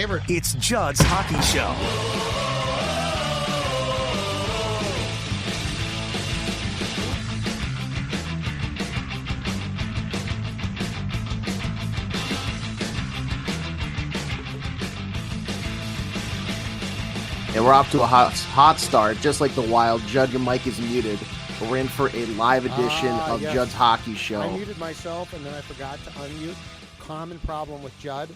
favorite. It's Judd's Hockey Show. And we're off to a hot start, just like the Wild. Judd, your mic is muted. We're in for a live edition of yes. Judd's Hockey Show. I muted myself, and then I forgot to unmute. Common problem with Judd.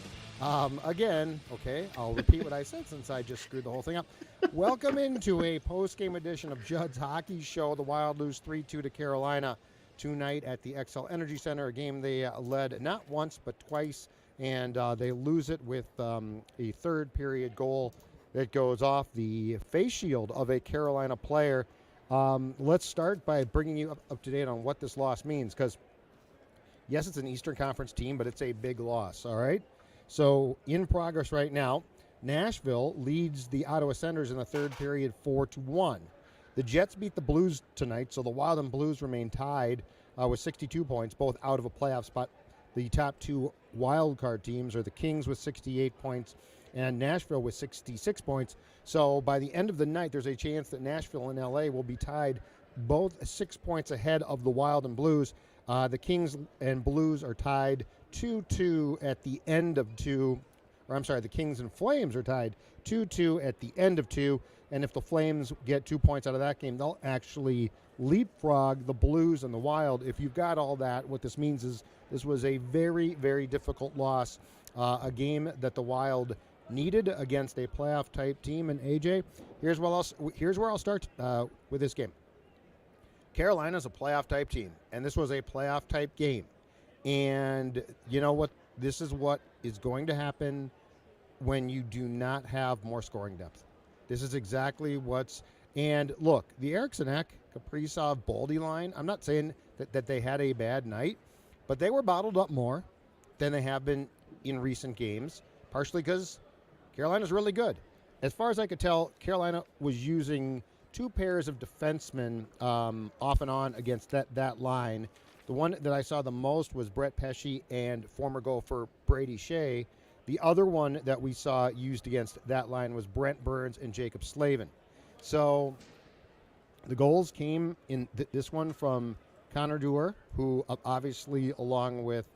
Again, okay, I'll repeat what I said since I just screwed the whole thing up. Welcome into a post-game edition of Judd's Hockey Show. The Wild lose 3-2 to Carolina tonight at the XL Energy Center, a game they led not once but twice, and they lose it with a third-period goal that goes off the face shield of a Carolina player. Let's start by bringing you up to date on what this loss means, because, yes, it's an Eastern Conference team, but it's a big loss, all right? So, in progress right now, Nashville leads the Ottawa Senators in the third period 4-1. The Jets beat the Blues tonight, so the Wild and Blues remain tied with 62 points, both out of a playoff spot. The top two wild card teams are the Kings with 68 points and Nashville with 66 points. So by the end of the night, there's a chance that Nashville and LA will be tied both 6 points ahead of the Wild and Blues. The Kings and Blues are tied 2-2 at the end of two. Or I'm sorry, the Kings and Flames are tied 2-2 at the end of two. And if the Flames get 2 points out of that game, they'll actually leapfrog the Blues and the Wild. If you've got all that, what this means is this was a very, very difficult loss, a game that the Wild needed against a playoff-type team. And AJ, here's where I'll start with this game. Carolina's a playoff-type team, and this was a playoff-type game. And you know what? This is what is going to happen when you do not have more scoring depth. This is exactly what's – and look, the Eriksson, Kaprizov, Boldy line, I'm not saying that they had a bad night, but they were bottled up more than they have been in recent games, partially because – Carolina's really good. As far as I could tell, Carolina was using two pairs of defensemen off and on against that line. The one that I saw the most was Brett Pesce and former Gopher Brady Shea. The other one that we saw used against that line was Brent Burns and Jacob Slavin. So the goals came in this one from Connor Dewar, who obviously along with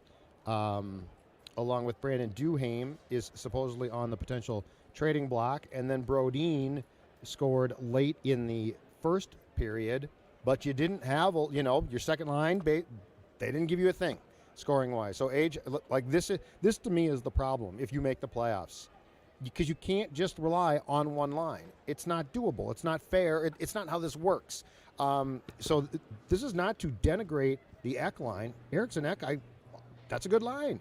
Brandon Duhaime, is supposedly on the potential trading block. And then Brodin scored late in the first period, but you didn't have, your second line, they didn't give you a thing scoring-wise. So, this to me is the problem if you make the playoffs, because you can't just rely on one line. It's not doable. It's not fair. It's not how this works. So this is not to denigrate the Ek line. Eriksson Ek, that's a good line.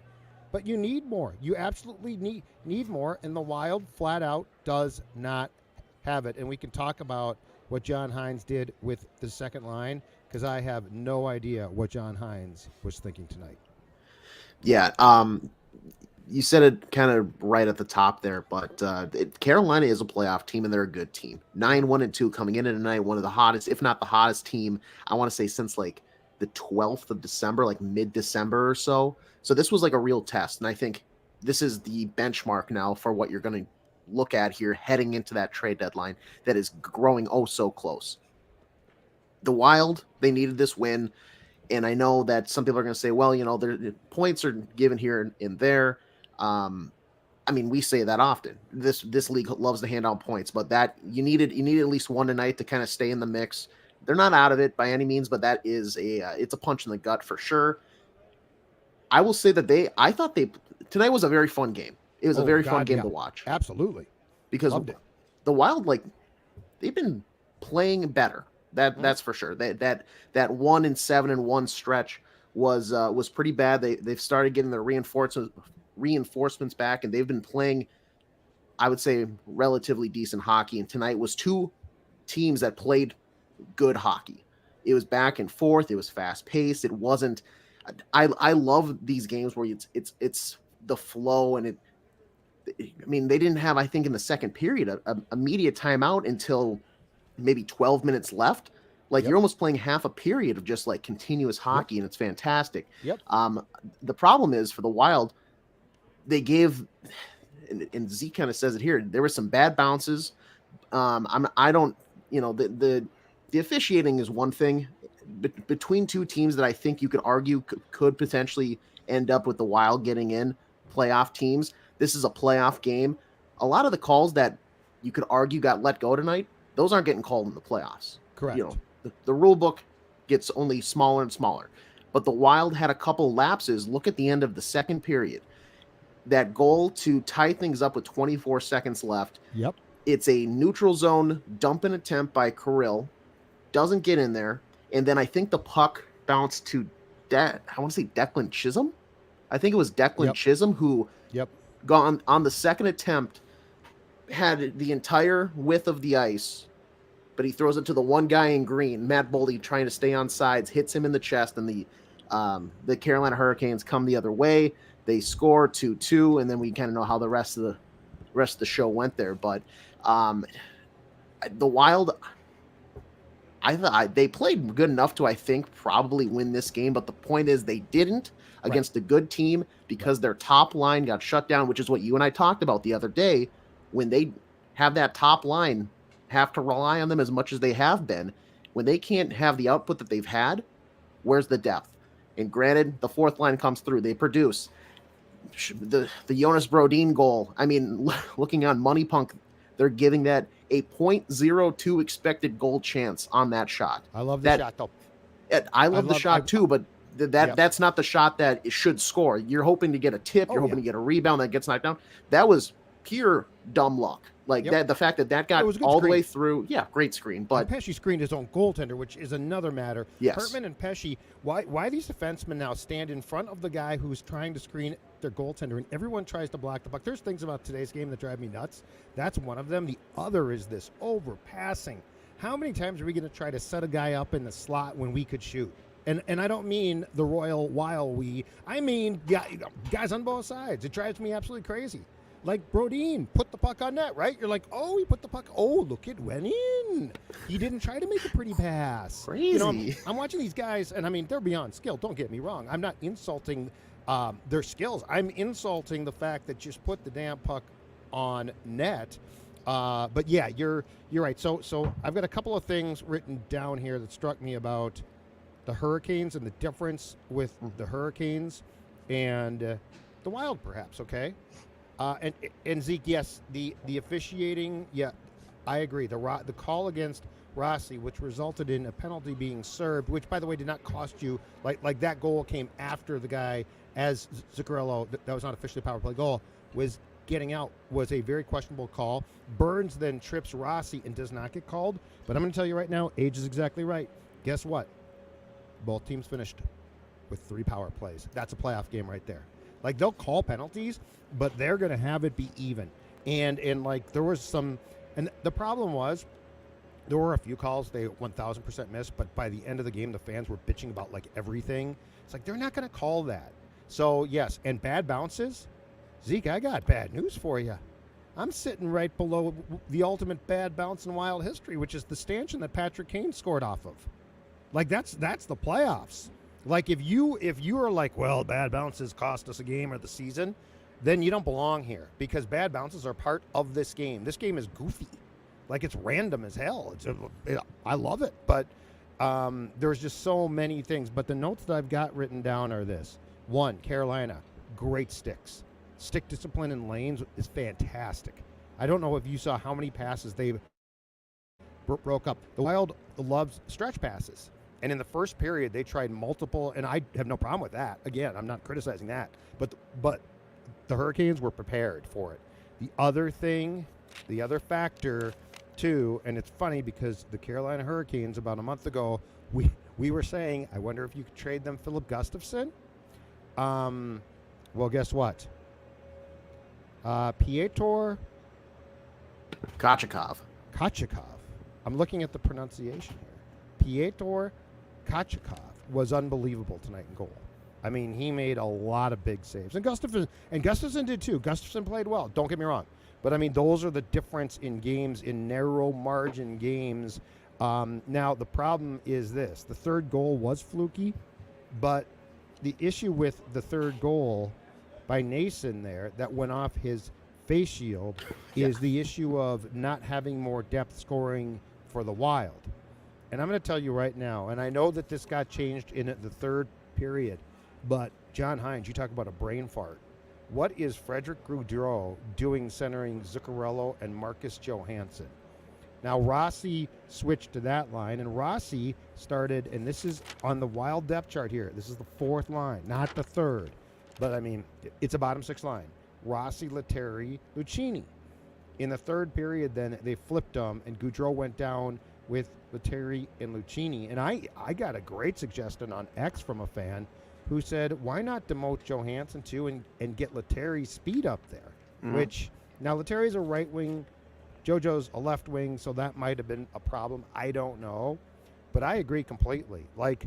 But you need more. You absolutely need more, and the Wild flat out does not have it. And we can talk about what John Hynes did with the second line, because I have no idea what John Hynes was thinking tonight. Yeah, you said it kind of right at the top there, but Carolina is a playoff team, and they're a good team. 9-1-2 coming into tonight, one of the hottest, if not the hottest team, I want to say since like the 12th of December, like mid-December or so. So this was like a real test, and I think this is the benchmark now for what you're going to look at here heading into that trade deadline that is growing oh so close. The Wild, they needed this win, and I know that some people are going to say, well, their points are given here and there. I mean, we say that often. This league loves to hand out points, but that you needed at least one tonight to kind of stay in the mix. They're not out of it by any means, but that is it's a punch in the gut for sure. I will say that tonight was a very fun game. It was a very fun game to watch. Absolutely. Because the Wild, they've been playing better. That's for sure. That 1-7-1 stretch was pretty bad. They've started getting their reinforcements back, and they've been playing, I would say, relatively decent hockey. And tonight was two teams that played good hockey. It was back and forth. It was fast paced. It wasn't. I love these games where it's the flow, and I mean, they didn't have, I think, in the second period a immediate timeout until maybe 12 minutes left. You're almost playing half a period of just continuous hockey, and it's fantastic. Yep. The problem is for the Wild, they gave and Zeke kind of says it here. There were some bad bounces. I don't, the officiating is one thing between two teams that I think you could argue could potentially end up with the Wild getting in playoff teams. This is a playoff game. A lot of the calls that you could argue got let go tonight, those aren't getting called in the playoffs. Correct. The rule book gets only smaller and smaller. But the Wild had a couple lapses. Look at the end of the second period. That goal to tie things up with 24 seconds left. Yep. It's a neutral zone dumping attempt by Kirill. Doesn't get in there. And then I think the puck bounced to, I want to say Declan Chisholm. I think it was Declan Chisholm who gone on the second attempt, had the entire width of the ice, but he throws it to the one guy in green, Matt Boldy, trying to stay on sides, hits him in the chest, and the Carolina Hurricanes come the other way. They score 2-2, and then we kind of know how the rest of the show went there. But the Wild, I thought they played good enough to, I think, probably win this game. But the point is they didn't against a good team because their top line got shut down, which is what you and I talked about the other day. When they have that top line, have to rely on them as much as they have been. When they can't have the output that they've had, where's the depth? And granted, the fourth line comes through. They produce. The Jonas Brodin goal, I mean, looking on Money Punk, they're giving that a .02 expected goal chance on that shot. I love the shot, though. I love the shot, too, but that's not the shot that it should score. You're hoping to get a tip. You're hoping to get a rebound that gets knocked down. That was pure dumb luck. Like that, the fact that got all the way through. Yeah, great screen. But Pesce screened his own goaltender, which is another matter. Yes. Hartman and Pesce, why these defensemen now stand in front of the guy who's trying to screen their goaltender, and everyone tries to block the puck. There's things about today's game that drive me nuts. That's one of them. The other is this overpassing. How many times are we going to try to set a guy up in the slot when we could shoot? And I don't mean the royal I mean guys on both sides. It drives me absolutely crazy. Like Brodin put the puck on net, right? You're like, he put the puck. Oh, look, it went in. He didn't try to make a pretty pass. Crazy. I'm watching these guys, and I mean, they're beyond skill. Don't get me wrong. I'm not insulting their skills. I'm insulting the fact that just put the damn puck on net. But yeah, you're right. So I've got a couple of things written down here that struck me about the Hurricanes and the difference with the Hurricanes and the Wild, perhaps. Okay. And Zeke, yes, the officiating, yeah, I agree. The call against Rossi, which resulted in a penalty being served, which, by the way, did not cost you. Like that goal came after the guy, as Zuccarello, that was not officially a power play goal, was getting out, was a very questionable call. Burns then trips Rossi and does not get called. But I'm going to tell you right now, Age is exactly right. Guess what? Both teams finished with 3 power plays. That's a playoff game right there. Like, they'll call penalties, but they're going to have it be even. And like, there was some, and the problem was, there were a few calls they 1,000% missed, but by the end of the game, the fans were bitching about, like, everything. It's like, they're not going to call that. So, yes, and bad bounces. Zeke, I got bad news for you. I'm sitting right below the ultimate bad bounce in Wild history, which is the stanchion that Patrick Kane scored off of. Like, that's the playoffs. Like, if you are like, well, bad bounces cost us a game or the season, then you don't belong here, because bad bounces are part of this game. This game is goofy. Like, it's random as hell. I love it, but there's just so many things. But the notes that I've got written down are this. 1, Carolina, great sticks. Stick discipline in lanes is fantastic. I don't know if you saw how many passes they broke up. The Wild loves stretch passes. And in the first period, they tried multiple, and I have no problem with that. Again, I'm not criticizing that. But the Hurricanes were prepared for it. The other factor, too, and it's funny because the Carolina Hurricanes about a month ago, we were saying, I wonder if you could trade them Philip Gustafson. Well, guess what? Piotr Kochekov. I'm looking at the pronunciation here. Piotr Kochekov was unbelievable tonight in goal. I mean, he made a lot of big saves. And Gustafson did too. Gustafson played well. Don't get me wrong. But, I mean, those are the difference in games, in narrow margin games. Now, the problem is this. The third goal was fluky, but the issue with the third goal by Nason there, that went off his face shield is the issue of not having more depth scoring for the Wild. And I'm going to tell you right now, and I know that this got changed in the third period, but John Hynes, you talk about a brain fart. What is Frederick Gaudreau doing centering Zuccarello and Marcus Johansson? Now, Rossi switched to that line, and Rossi started, and this is on the Wild depth chart here. This is the fourth line, not the third. But, I mean, it's a bottom six line. Rossi, Lettieri, Lucchini. In the third period, then, they flipped them, and Gaudreau went down with Lettieri and Lucchini. And I got a great suggestion on X from a fan who said, why not demote Johansson, too, and get Lettieri's speed up there? Mm-hmm. Which, now, Lettieri's a right wing. JoJo's a left wing, so that might have been a problem. I don't know. But I agree completely. Like,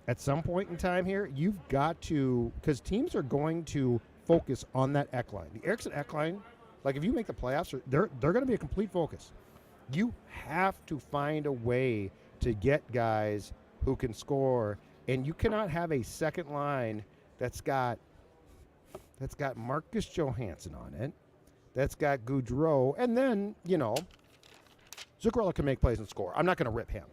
at some point in time here, you've got to, because teams are going to focus on that Eck line. The Eriksson Eck line, like if you make the playoffs, they're going to be a complete focus. You have to find a way to get guys who can score, and you cannot have a second line that's got Marcus Johansson on it, that's got Gaudreau, and then, Zuccarello can make plays and score. I'm not going to rip him.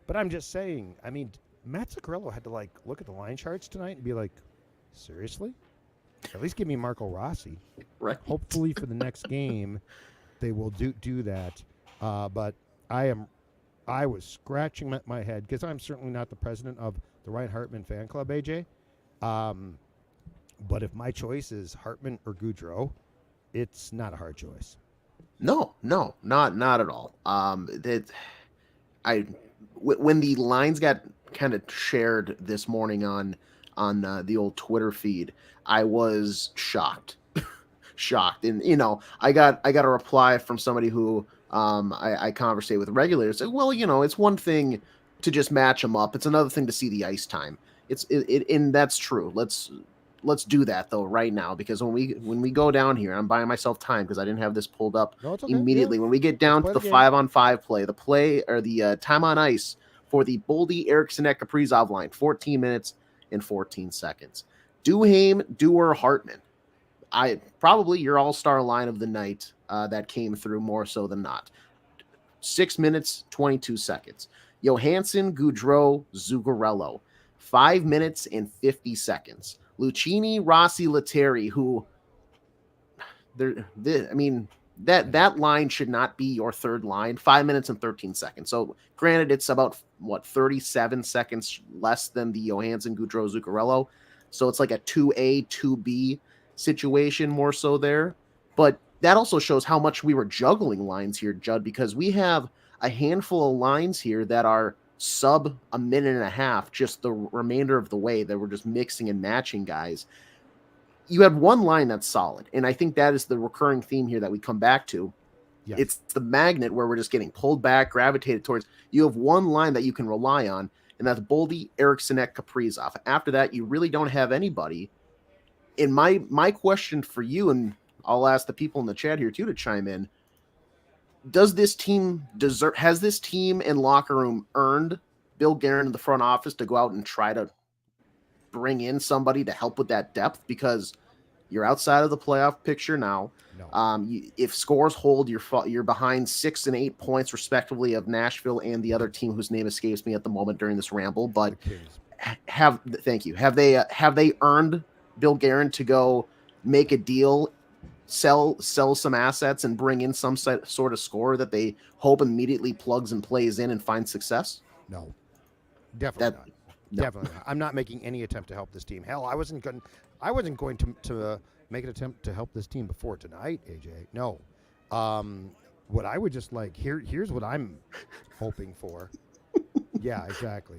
But I'm just saying, I mean, Matt Zuccarello had to, look at the line charts tonight and be like, seriously? At least give me Marco Rossi. Right. Hopefully for the next game they will do that. But I was scratching my head because I'm certainly not the president of the Ryan Hartman fan club, AJ. But if my choice is Hartman or Gaudreau, it's not a hard choice. No, not at all. When the lines got kind of shared this morning on the old Twitter feed, I was shocked, and I got a reply from somebody who I conversate with regularly. Said, well, it's one thing to just match them up; it's another thing to see the ice time. And that's true. Let's do that though right now, because when we go down here, I'm buying myself time because I didn't have this pulled up immediately. Yeah. When we get down to the 5-on-5 play, the time on ice for the Boldy Eriksson at Kaprizov line, 14 minutes and 14 seconds. Duhaime, Dewar, Hartman. Probably your all-star line of the night that came through more so than not. 6 minutes, 22 seconds. Johansson, Gaudreau, Zuccarello, 5 minutes and 50 seconds. Lucchini, Rossi, Lettieri, who that line should not be your third line. 5 minutes and 13 seconds. So granted, it's about 37 seconds less than the Johansson, Gaudreau, Zuccarello. So it's like a 2A, 2B situation more so there. But that also shows how much we were juggling lines here, Judd, because we have a handful of lines here that are sub a minute and a half, just the remainder of the way that we're just mixing and matching guys. You have one line that's solid, and I think that is the recurring theme here that we come back to. Yes. It's the magnet where we're just getting pulled back, gravitated towards. You have one line that you can rely on, and that's Boldy, Eriksson, Kaprizov. After that, you really don't have anybody. And my question for you, and I'll ask the people in the chat here too to chime in, has this team and locker room earned Bill Guerin in the front office to go out and try to bring in somebody to help with that depth? Because you're outside of the playoff picture now. No. If scores hold, you're behind 6 and 8 points respectively of Nashville and the other team whose name escapes me at the moment during this ramble. But thank you. Have they earned Bill Guerin to go make a deal, sell some assets, and bring in some sort of score that they hope immediately plugs and plays in and finds success? No, definitely not. No. Definitely not. I'm not making any attempt to help this team. Hell, I wasn't going to make an attempt to help this team before tonight, AJ. No. What I would just here's what I'm hoping for. Yeah, exactly.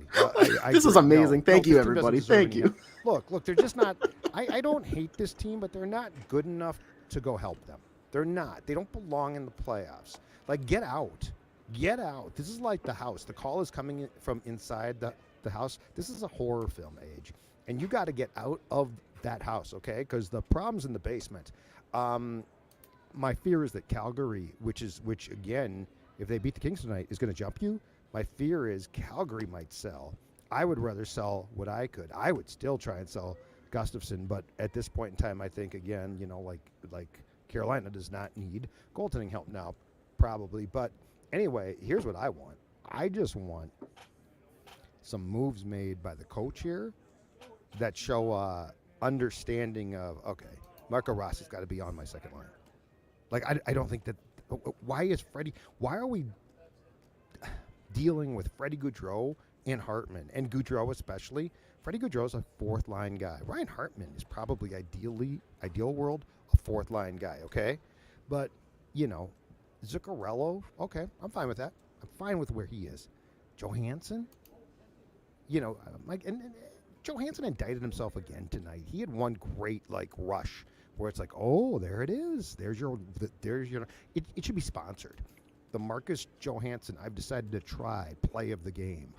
This is amazing. Thank you, everybody. Thank you. Look, they're just not. I don't hate this team, but they're not good enough to go help them. They're not. They don't belong in the playoffs. Get out. Get out. This is like The House. The call is coming from inside the house. This is a horror film, age, and you got to get out of that house, okay? Because the problem's in the basement. My fear is that Calgary, which again, if they beat the Kings tonight, is going to jump you. My fear is Calgary might sell. I would rather sell what I could. I would still try and sell Gustafsson, but at this point in time, I think again, like Carolina does not need goaltending help now, probably. But anyway, here's what I want. I just want some moves made by the coach here that show understanding of, okay, Marco Rossi's got to be on my second line. Like, I don't think that – why are we dealing with Freddie Gaudreau and Hartman, and Gaudreau especially? Freddie Gaudreau's a fourth-line guy. Ryan Hartman is probably ideal world, a fourth-line guy, okay? But, Zuccarello, okay, I'm fine with that. I'm fine with where he is. Johansson, Johansson indicted himself again tonight. He had one great, rush where it's like, oh, there it is. There's your it should be sponsored. The Marcus Johansson, I've decided to try play of the game.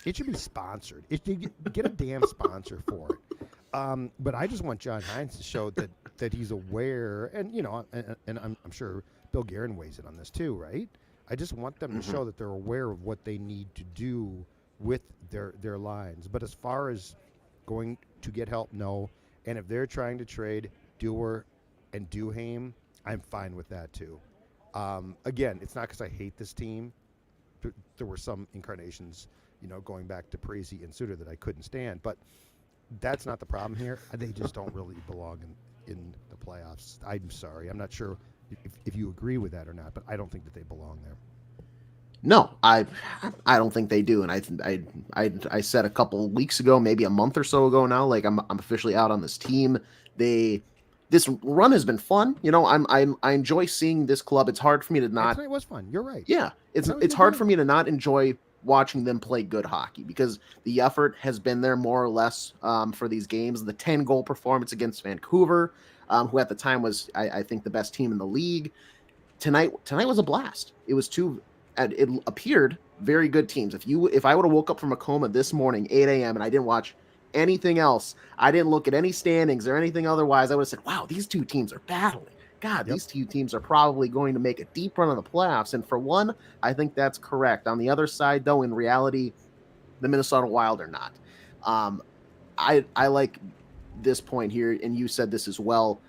It should be sponsored. Get a damn sponsor for it. But I just want John Hynes to show that he's aware, and and I'm sure Bill Guerin weighs in on this too, right? I just want them to show that they're aware of what they need to do with their lines. But as far as going to get help, no. And if they're trying to trade Dewar and Duhaime, I'm fine with that too. Again, it's not because I hate this team. There were some incarnations, going back to Parisi and Suter that I couldn't stand. But that's not the problem here. They just don't really belong in the playoffs. I'm sorry. I'm not sure if you agree with that or not, but I don't think that they belong there. No, I don't think they do. And I said a couple of weeks ago, maybe a month or so ago now, like I'm officially out on this team. This run has been fun. I enjoy seeing this club. It's hard for me to not. Tonight was fun. You're right. Yeah, it's hard for me to not enjoy watching them play good hockey because the effort has been there more or less for these games. The 10-goal performance against Vancouver, who at the time was, I think, the best team in the league. Tonight was a blast. It was it appeared very good teams. If I would have woke up from a coma this morning, 8 a.m., and I didn't watch anything else, I didn't look at any standings or anything otherwise, I would have said, wow, these two teams are battling. God, these two teams are probably going to make a deep run of the playoffs. And for one, I think that's correct. On the other side, though, in reality, the Minnesota Wild are not. I like this point here, and you said this as well.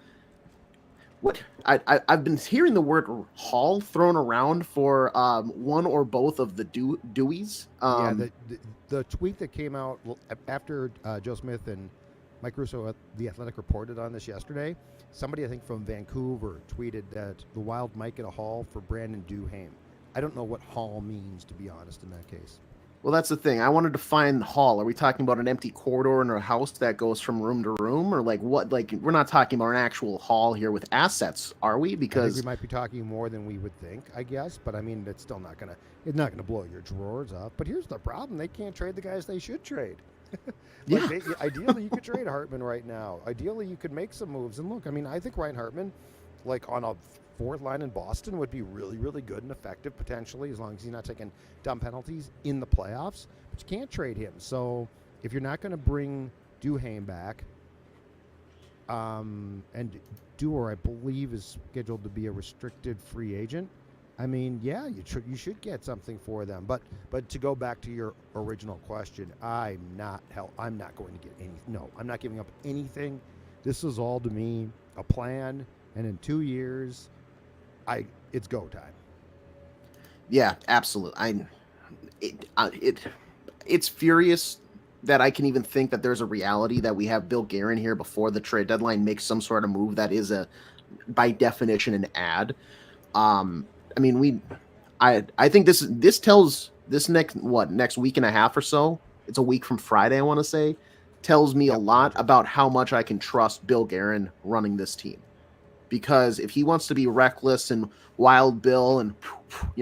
What I've been hearing the word Hall thrown around for one or both of the Deweys. The tweet that came out after Joe Smith and Mike Russo at The Athletic reported on this yesterday. Somebody, I think from Vancouver, tweeted that the Wild might get a haul for Brandon Duhaime. I don't know what haul means, to be honest, in that case. Well, that's the thing. I wanted to find Hall. Are we talking about an empty corridor in a house that goes from room to room, or what? We're not talking about an actual hall here with assets, are we? Because I think we might be talking more than we would think, I guess. But I mean, it's still not gonna blow your drawers up. But here's the problem: they can't trade the guys they should trade. Ideally, you could trade Hartman right now. Ideally, you could make some moves. And look, I mean, I think Ryan Hartman, on a fourth line in Boston, would be really, really good and effective potentially, as long as he's not taking dumb penalties in the playoffs. But you can't trade him. So if you're not going to bring Duhaime back, and Dewar, I believe, is scheduled to be a restricted free agent. I mean, yeah, you should get something for them. But to go back to your original question, I'm not going to get any. No, I'm not giving up anything. This is all to me a plan, and in 2 years, it's go time. Yeah, absolutely. It's furious that I can even think that there's a reality that we have Bill Guerin here before the trade deadline makes some sort of move that is by definition an ad. I mean, I think this tells this next week and a half or so. It's a week from Friday, I want to say, tells me a lot about how much I can trust Bill Guerin running this team. Because if he wants to be reckless and Wild Bill and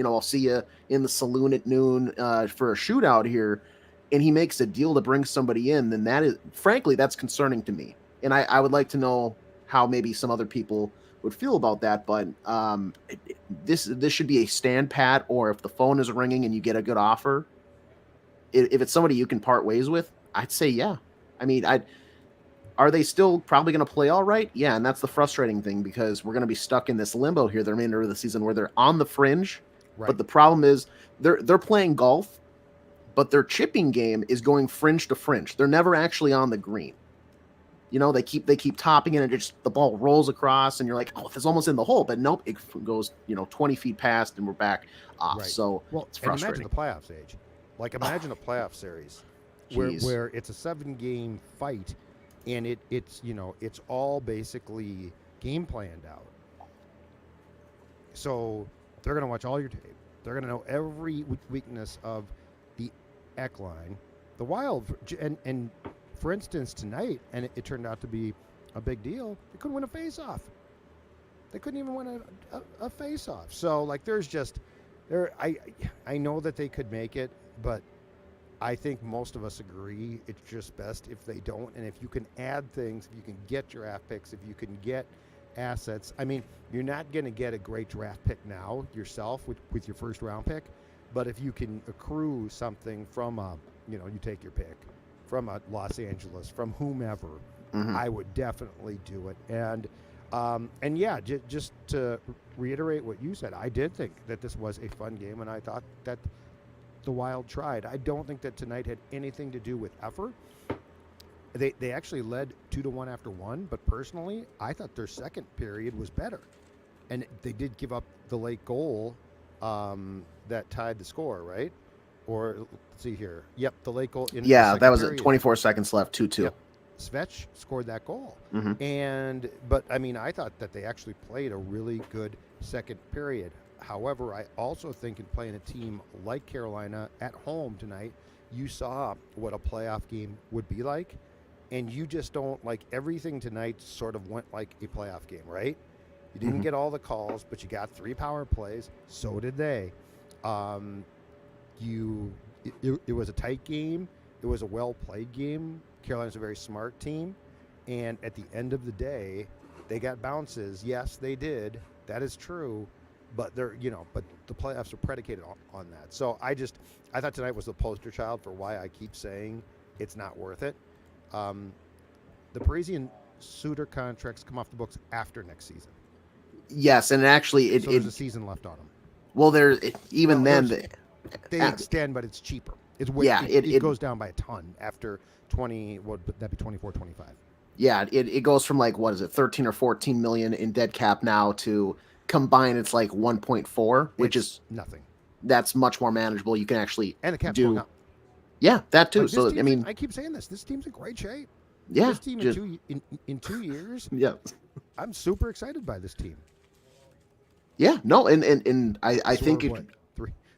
I'll see you in the saloon at noon for a shootout here, and he makes a deal to bring somebody in, then that's concerning to me. And I would like to know how maybe some other people would feel about that, but this should be a stand pat, or if the phone is ringing and you get a good offer, if it's somebody you can part ways with, I'd say yeah. I mean, are they still probably going to play all right? Yeah, and that's the frustrating thing, because we're going to be stuck in this limbo here the remainder of the season where they're on the fringe, right. But the problem is they're playing golf, but their chipping game is going fringe to fringe. They're never actually on the green. They keep topping it, and just the ball rolls across, and you're like, oh, it's almost in the hole, but nope, it goes 20 feet past, and we're back off. Right. So Well, it's and imagine frustrating. the playoffs, Age. Like imagine a playoff series Jeez. where it's a 7-game fight, and it's all basically game planned out. So they're going to watch all your tape. They're going to know every weakness of the Eck line. The Wild, and for instance, tonight, and it turned out to be a big deal, they couldn't win a face-off. They couldn't even win a face-off. So, like, I know that they could make it, but I think most of us agree it's just best if they don't. And if you can add things, if you can get draft picks, if you can get assets. I mean, you're not going to get a great draft pick now yourself with your first round pick, but if you can accrue something from you take your pick from a Los Angeles, from whomever, I would definitely do it. And yeah, just to reiterate what you said, I did think that this was a fun game, and I thought that the Wild tried. I don't think that tonight had anything to do with effort. They actually led 2-1 after one, but personally, I thought their second period was better. And they did give up the late goal that tied the score, right? Or let's see here. Yep, the late goal. That was it. 24 seconds left, 2-2. Yep. Svech scored that goal. But I mean, I thought that they actually played a really good second period. However, I also think in playing a team like Carolina at home tonight, you saw what a playoff game would be like. And you just don't, like, everything tonight sort of went like a playoff game, right? You didn't get all the calls, but you got 3 power plays. So did they. It was a tight game. It was a well-played game. Carolina's a very smart team. And at the end of the day, they got bounces. Yes, they did. That is true. But but the playoffs are predicated on that. So I thought tonight was the poster child for why I keep saying it's not worth it. The Parisian Suter contracts come off the books after next season. Yes, and actually, there's a season left on them. Well, they extend, but it's cheaper. It's way, it goes down by a ton after 20. Would that be 24, 25? Yeah, it goes from, like, what is it, 13 or 14 million in dead cap now to combined it's like 1.4, which is nothing. That's much more manageable. You can actually and the cap's going up. Yeah, that too. Like, so I mean, I keep saying this. This team's in great shape. Yeah, this team in 2 years. Yeah, I'm super excited by this team. Yeah, no, and I think what,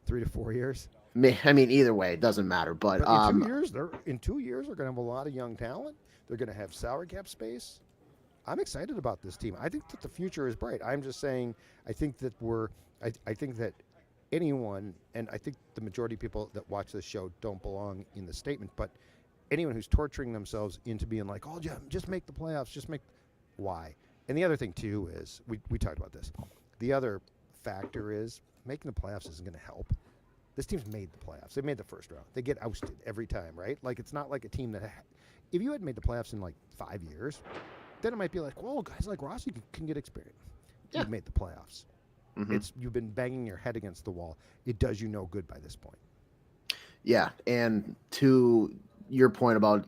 3 to 4 years. I mean, either way, it doesn't matter. But in 2 years, they're going to have a lot of young talent. They're going to have salary cap space. I'm excited about this team. I think that the future is bright. I'm just saying, I think that I think that anyone, and I think the majority of people that watch this show don't belong in the statement, but anyone who's torturing themselves into being like, oh, just make the playoffs, why? And the other thing, too, is, we talked about this. The other factor is making the playoffs isn't going to help. This team's made the playoffs. They made the first round. They get ousted every time, right? Like, it's not like a team that, if you had made the playoffs in like 5 years, then it might be like, well, guys like Rossi can get experience. Yeah. You've made the playoffs. You've been banging your head against the wall. It does you no good by this point. Yeah, and to your point about,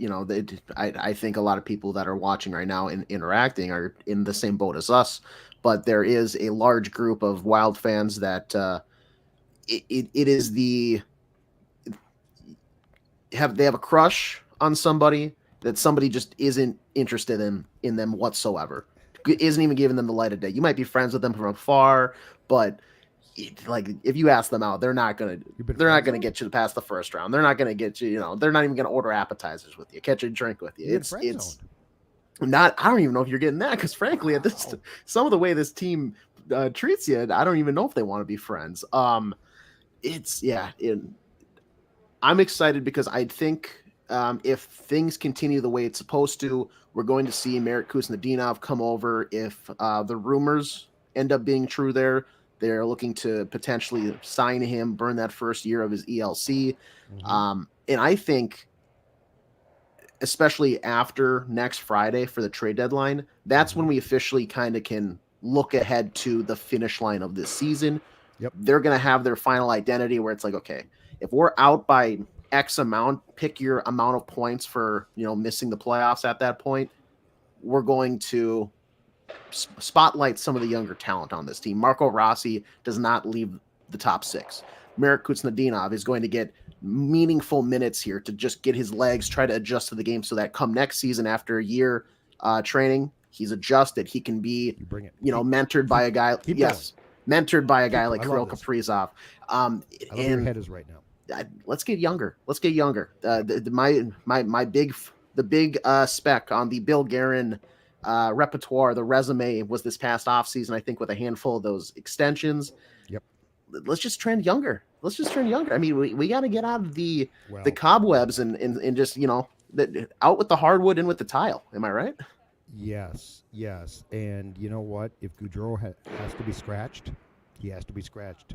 I think a lot of people that are watching right now and interacting are in the same boat as us, but there is a large group of Wild fans that it is they have a crush on somebody that somebody just isn't interested in them whatsoever. Isn't even giving them the light of day. You might be friends with them from afar, but if you ask them out, they're not gonna get you past the first round. They're not gonna get you. They're not even gonna order appetizers with you, catch a drink with you. It's not. I don't even know if you're getting that, because frankly, at some of the way this team treats you, I don't even know if they want to be friends. I'm excited because I think if things continue the way it's supposed to, we're going to see Merritt Kuznetsov come over. If the rumors end up being true, they're looking to potentially sign him, burn that first year of his ELC. And I think, especially after next Friday for the trade deadline, that's when we officially kind of can look ahead to the finish line of this season. Yep. They're going to have their final identity where it's like, okay, if we're out by X amount, pick your amount of points for, missing the playoffs at that point. we're going to spotlight some of the younger talent on this team. Marco Rossi does not leave the top 6. Marek Kuznetsov is going to get meaningful minutes here to just get his legs, try to adjust to the game so that come next season after a year training, he's adjusted. He can be, mentored by a guy. Yes, mentored by a guy like Kirill Kaprizov. I love where your head is right now. Let's get younger. My big spec on the Bill Guerin repertoire, the resume, was this past offseason, I think, with a handful of those extensions. Yep. Let's just trend younger. I mean, we got to get out of the cobwebs and just, out with the hardwood, in with the tile. Am I right? Yes. And you know what? If Gaudreau has to be scratched, he has to be scratched.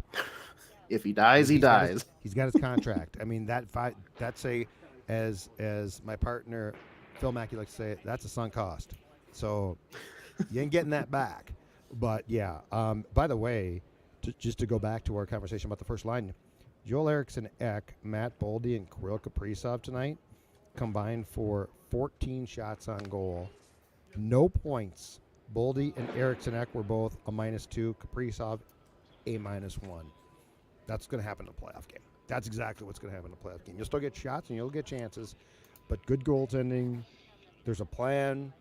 If he dies, he dies. He's got his contract. I mean, that's as my partner Phil Mackey likes to say, that's a sunk cost. So you ain't getting that back. But yeah. By the way, just to go back to our conversation about the first line, Joel Eriksson Ek, Matt Boldy, and Kirill Kaprizov tonight combined for 14 shots on goal. No points. Boldy and Eriksson Ek were both a -2. Kaprizov a -1. That's going to happen in a playoff game. That's exactly what's going to happen in a playoff game. You'll still get shots and you'll get chances, but good goaltending. There's a plan.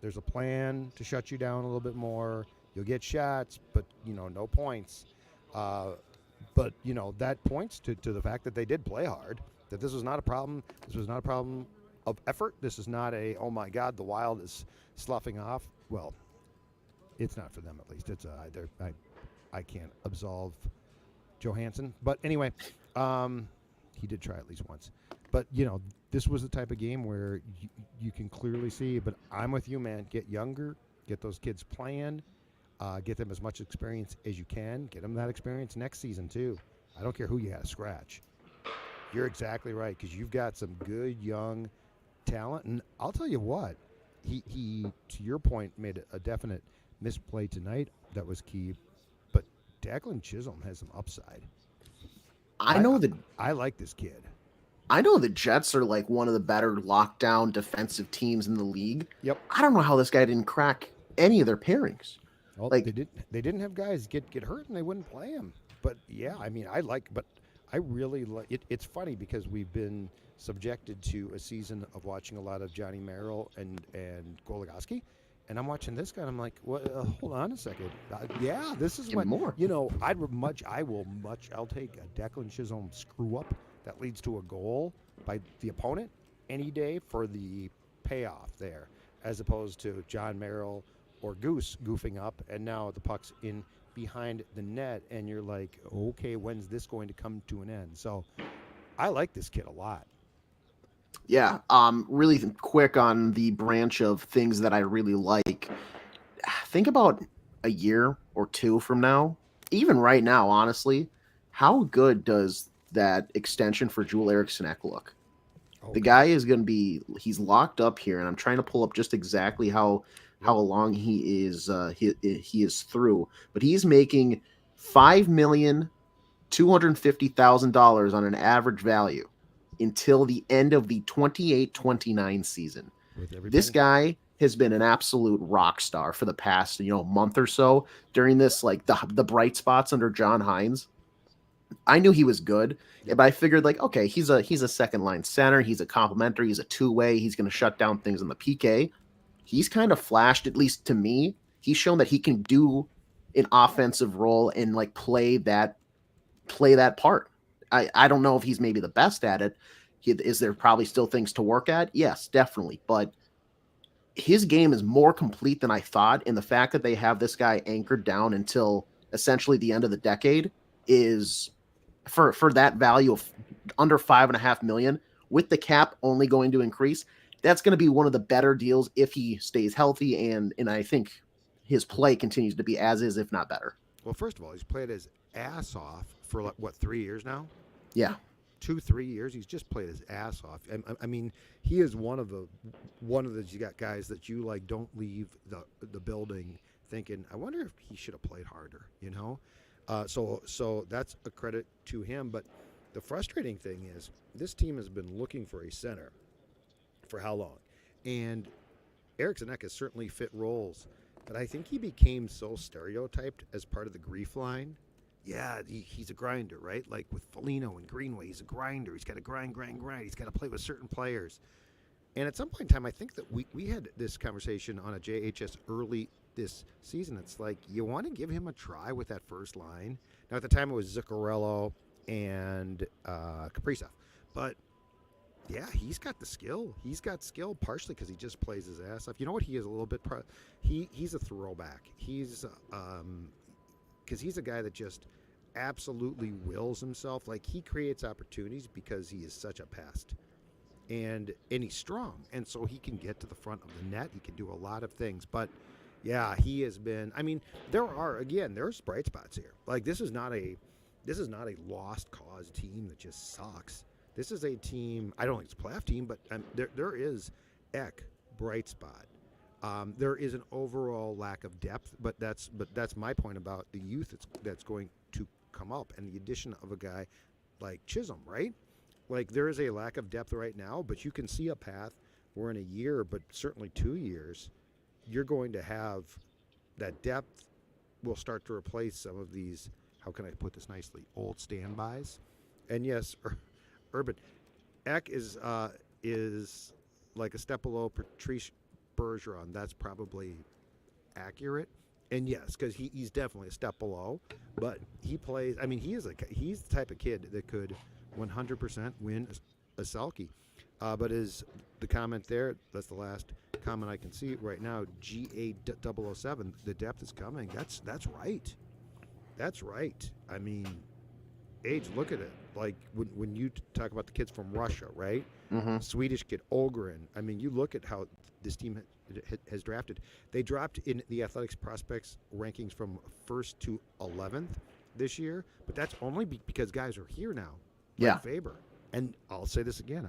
There's a plan to shut you down a little bit more. You'll get shots, but, no points. But, that points to the fact that they did play hard, that this was not a problem. This was not a problem of effort. This is not oh, my God, the Wild is sloughing off. Well, it's not for them, at least. It's I can't absolve Johansson. But anyway, he did try at least once. But, this was the type of game where you can clearly see, but I'm with you, man. Get younger, get those kids playing, get them as much experience as you can. Get them that experience next season, too. I don't care who you had to scratch. You're exactly right, because you've got some good young talent. And I'll tell you what, he to your point, made a definite misplay tonight that was key. But Declan Chisholm has some upside. I like this kid. I know the Jets are like one of the better lockdown defensive teams in the league. Yep. I don't know how this guy didn't crack any of their pairings. Well, they didn't have guys get hurt and they wouldn't play him. But yeah, I mean, I really like it. It's funny because we've been subjected to a season of watching a lot of Johnny Merrill and Goligoski, and I'm watching this guy and I'm like, hold on a second. Yeah, this is what more. I'll take a Declan Chisholm screw up that leads to a goal by the opponent any day for the payoff there, as opposed to John Merrill or Goose goofing up, and now the puck's in behind the net, and you're like, okay, when's this going to come to an end? So I like this kid a lot. Yeah, really quick on the branch of things that I really like. Think about a year or two from now, even right now, honestly, how good does that extension for Joel Eriksson Ek look? Okay. The guy is going to be, he's locked up here, and I'm trying to pull up just exactly how long he is through, but he's making $5,250,000 on an average value until the end of the 28-29 season. This guy has been an absolute rock star for the past month or so during this, like the bright spots under John Hynes. I knew he was good, but I figured okay, he's a second line center. He's a complementary. He's a two-way. He's going to shut down things in the PK. He's kind of flashed, at least to me. He's shown that he can do an offensive role and play that part. I don't know if he's maybe the best at it. Is there probably still things to work at? Yes, definitely. But his game is more complete than I thought. And the fact that they have this guy anchored down until essentially the end of the decade is for that value of under $5.5 million, with the cap only going to increase. That's going to be one of the better deals if he stays healthy, and I think his play continues to be as is, if not better. Well, first of all, he's played his ass off for 3 years now? Yeah. 2-3 years. He's just played his ass off. I mean, he is one of the guys that you don't leave the building thinking, I wonder if he should have played harder, So that's a credit to him. But the frustrating thing is this team has been looking for a center for how long? And Eriksson Ek has certainly fit roles, but I think he became so stereotyped as part of the grief line. Yeah, he's a grinder, right? Like with Foligno and Greenway, he's a grinder. He's got to grind. He's got to play with certain players. And at some point in time, I think that we had this conversation on a JHS early this season. It's like, you want to give him a try with that first line. Now, at the time, it was Zuccarello and Kaprizov. But, yeah, he's got the skill. He's got skill partially because he just plays his ass off. You know what? He is a little bit he's a throwback. He's because he's a guy that just absolutely wills himself. Like, he creates opportunities because he is such a pest. And he's strong, and so he can get to the front of the net. He can do a lot of things. But, yeah, he has been – I mean, there's bright spots here. Like, this is not a lost cause team that just sucks. This is a team – I don't think it's a playoff team, but there is Ek, bright spot. There is an overall lack of depth, but that's my point about the youth that's going to come up and the addition of a guy like Chisholm, right? Like, there is a lack of depth right now, but you can see a path where in a year, but certainly 2 years, you're going to have that depth will start to replace some of these, how can I put this nicely, old standbys. And yes, Urban Ek is like a step below Patrice Bergeron. That's probably accurate. And yes, because he's definitely a step below, but he plays. I mean, he's the type of kid that could 100% win a Selke. But is the comment there? That's the last comment I can see right now. GA007. The depth is coming. That's right. That's right. I mean, age. Look at it. Like when you talk about the kids from Russia, right? Mm-hmm. Swedish kid Olgren. I mean, you look at how this team has drafted. They dropped in the Athletics prospects rankings from 1st to 11th this year, but that's only because guys are here now. Yeah. Like Faber. And I'll say this again.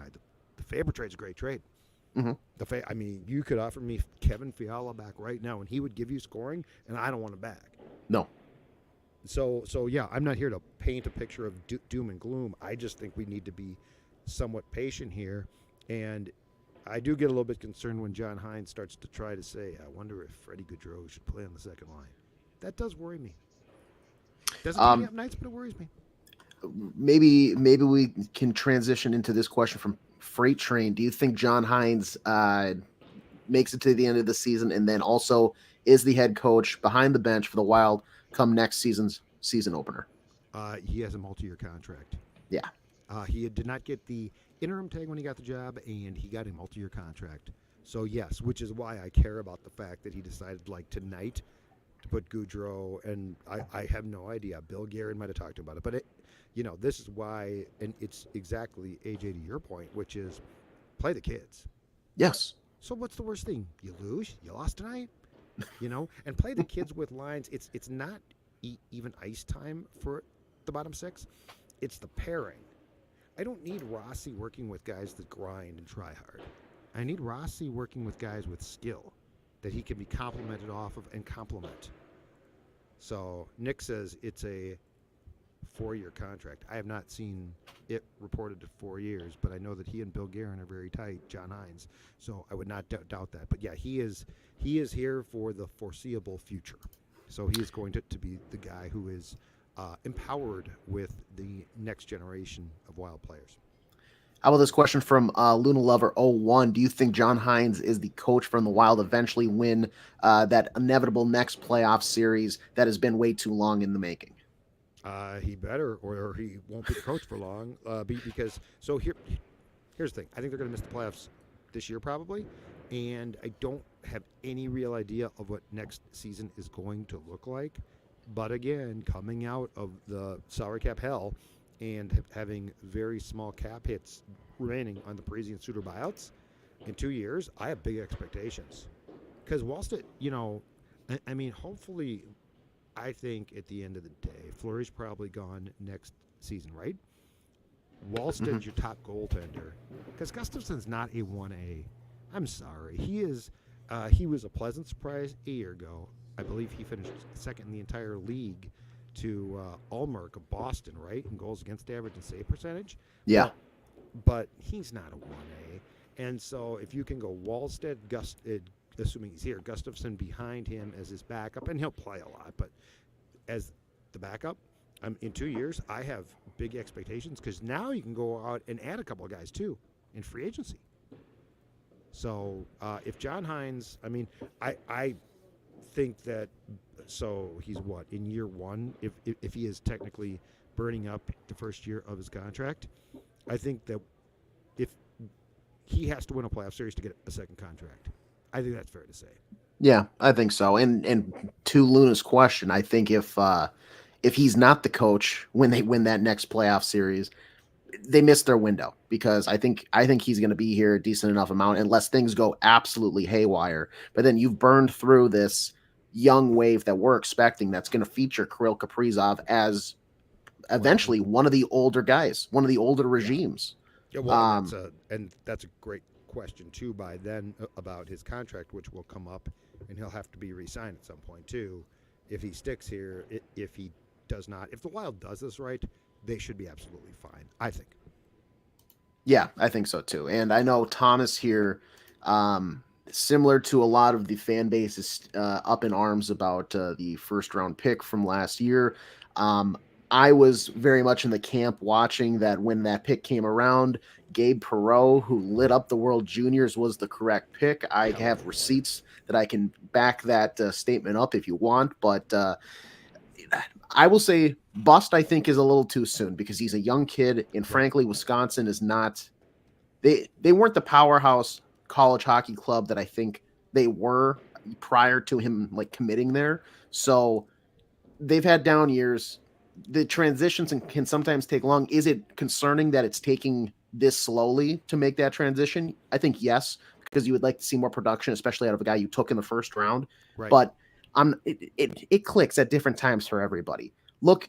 The Faber trade's a great trade. Mm-hmm. I mean, you could offer me Kevin Fiala back right now, and he would give you scoring, and I don't want him back. No. So yeah, I'm not here to paint a picture of doom and gloom. I just think we need to be somewhat patient here. And I do get a little bit concerned when John Hynes starts to try to say, I wonder if Freddie Gaudreau should play on the second line. That does worry me. Doesn't keep me up nights, but it worries me. Maybe we can transition into this question from Freight Train. Do you think John Hynes makes it to the end of the season and then also is the head coach behind the bench for the Wild come next season's season opener? He has a multi-year contract. Yeah. He did not get the interim tag when he got the job, and he got a multi-year contract. So, yes, which is why I care about the fact that he decided, like, tonight to put Gaudreau, and I have no idea. Bill Guerin might have talked about it. But, this is why, and it's exactly, AJ, to your point, which is play the kids. Yes. So what's the worst thing? You lose? You lost tonight? And play the kids with lines. It's not even ice time for the bottom six. It's the pairing. I don't need Rossi working with guys that grind and try hard. I need Rossi working with guys with skill that he can be complimented off of and complement. So Nick says it's a 4-year contract. I have not seen it reported to 4 years, but I know that he and Bill Guerin are very tight, John Hynes. So I would not doubt that. But yeah, he is here for the foreseeable future. So he is going to be the guy who is empowered with the next generation of Wild players. How about this question from Luna Lover 01? Do you think John Hynes is the coach from the Wild eventually win that inevitable next playoff series that has been way too long in the making? He better, or he won't be the coach for long. Because here's the thing. I think they're going to miss the playoffs this year probably, and I don't have any real idea of what next season is going to look like. But again, coming out of the salary cap hell and having very small cap hits remaining on the Parisi and Suter buyouts in 2 years, I have big expectations. Because Wallstedt, I mean, hopefully, I think at the end of the day, Fleury's probably gone next season, right? Wallsted's your top goaltender. Because Gustafson's not a 1A. I'm sorry. He was a pleasant surprise a year ago. I believe he finished second in the entire league to Allmark of Boston, right, in goals against average and save percentage. Yeah. But he's not a 1A. And so if you can go Wallstedt, assuming he's here, Gustafson behind him as his backup, and he'll play a lot, but as the backup, in 2 years, I have big expectations because now you can go out and add a couple of guys too in free agency. So if John Hynes, I think that, so he's what, in year one, if he is technically burning up the first year of his contract, I think that if he has to win a playoff series to get a second contract, I think that's fair to say. Yeah, I think so. And to Luna's question, I think if he's not the coach when they win that next playoff series, they missed their window, because I think he's going to be here a decent enough amount unless things go absolutely haywire. But then you've burned through this young wave that we're expecting that's going to feature Kirill Kaprizov as eventually one of the older guys, one of the older regimes. Yeah, well, that's a great question too by then about his contract, which will come up, and he'll have to be re-signed at some point too. If he sticks here, if he does not, if the Wild does this right, they should be absolutely fine, I think. Yeah, I think so too. And I know Thomas here, similar to a lot of the fan base, is up in arms about the first round pick from last year. I was very much in the camp watching that when that pick came around, Gabe Perreault, who lit up the World Juniors, was the correct pick. I have receipts that I can back that statement up if you want, but I will say bust, I think, is a little too soon because he's a young kid, and frankly, Wisconsin is not – they weren't the powerhouse college hockey club that I think they were prior to him committing there. So they've had down years. The transitions can sometimes take long. Is it concerning that it's taking this slowly to make that transition? I think yes, because you would like to see more production, especially out of a guy you took in the first round. Right. But it clicks at different times for everybody. Look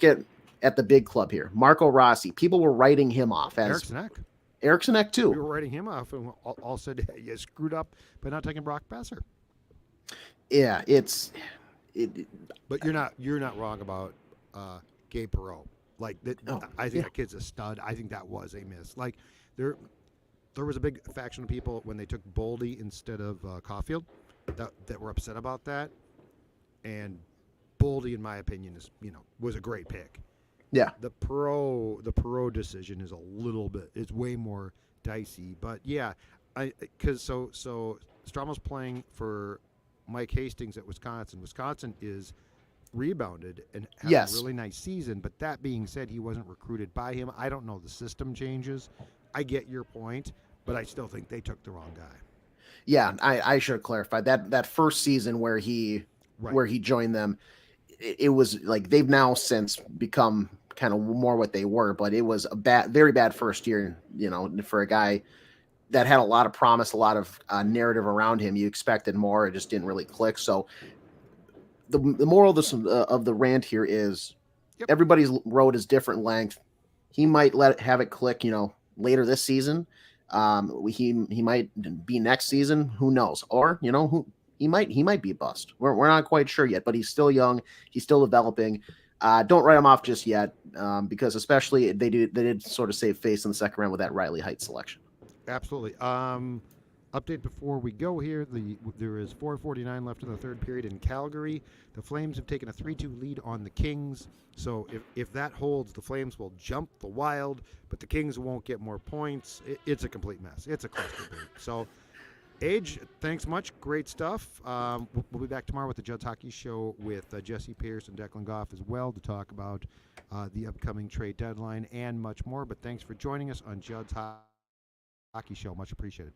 at the big club here. Marco Rossi. People were writing him off as Eriksson Ek too. We were writing him off, and all said, hey, you screwed up by not taking Brock Besser. Yeah, but you're not wrong about Gabe Perreault. I think that kid's a stud. I think that was a miss. There was a big faction of people when they took Boldy instead of Caulfield that were upset about that. And Boldy, in my opinion, was a great pick. Yeah. The Perreault decision is it's way more dicey. But yeah, because so Stromel's playing for Mike Hastings at Wisconsin. Wisconsin is rebounded and had a really nice season, but that being said, he wasn't recruited by him. I don't know the system changes. I get your point, but I still think they took the wrong guy. Yeah, I should have clarified that first season where he joined them. It was they've now since become kind of more what they were, but it was a very bad first year. For a guy that had a lot of promise, a lot of narrative around him, you expected more. It just didn't really click. So the moral of the rant here is everybody's road is different length. He might have it click, later this season. He might be next season. Who knows? Or he might be a bust. We're not quite sure yet. But he's still young. He's still developing. Don't write him off just yet, because especially they did sort of save face in the second round with that Riley Heights selection. Absolutely. Update before we go here. There is 4:49 left in the third period in Calgary. The Flames have taken a 3-2 lead on the Kings. So if that holds, the Flames will jump the Wild, but the Kings won't get more points. It's a complete mess. It's a cluster. So, AJ, thanks much. Great stuff. We'll be back tomorrow with the Judd's Hockey Show with Jesse Pierce and Declan Goff as well to talk about the upcoming trade deadline and much more. But thanks for joining us on Judd's Hockey Show. Much appreciated.